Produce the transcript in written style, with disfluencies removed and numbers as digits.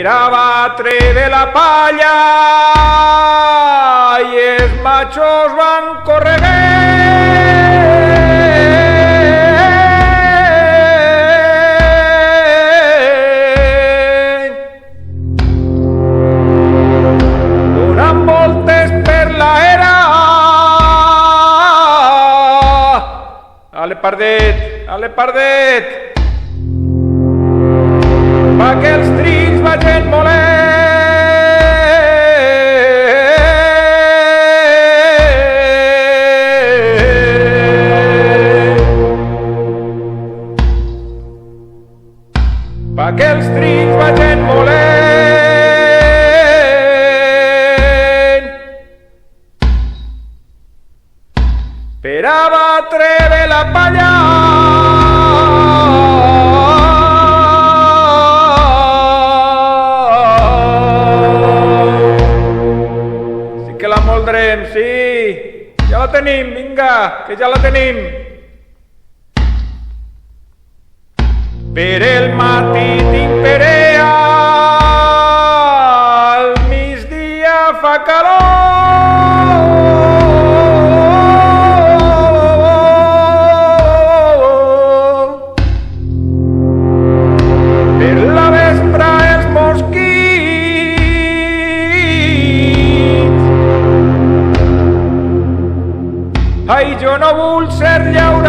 per a batre de la palla i els machos van correguent, donant voltes per la era. Ale pardet, pa que els trills vagin molent, pa que els trills vagin molent, per a batre de la palla que la moldrem, sí, ja la tenim, vinga, que ja la tenim. Per el matí tinc perea, al migdia fa calor, per la vespra els mosquits. Ai, jo no vull ser llaurada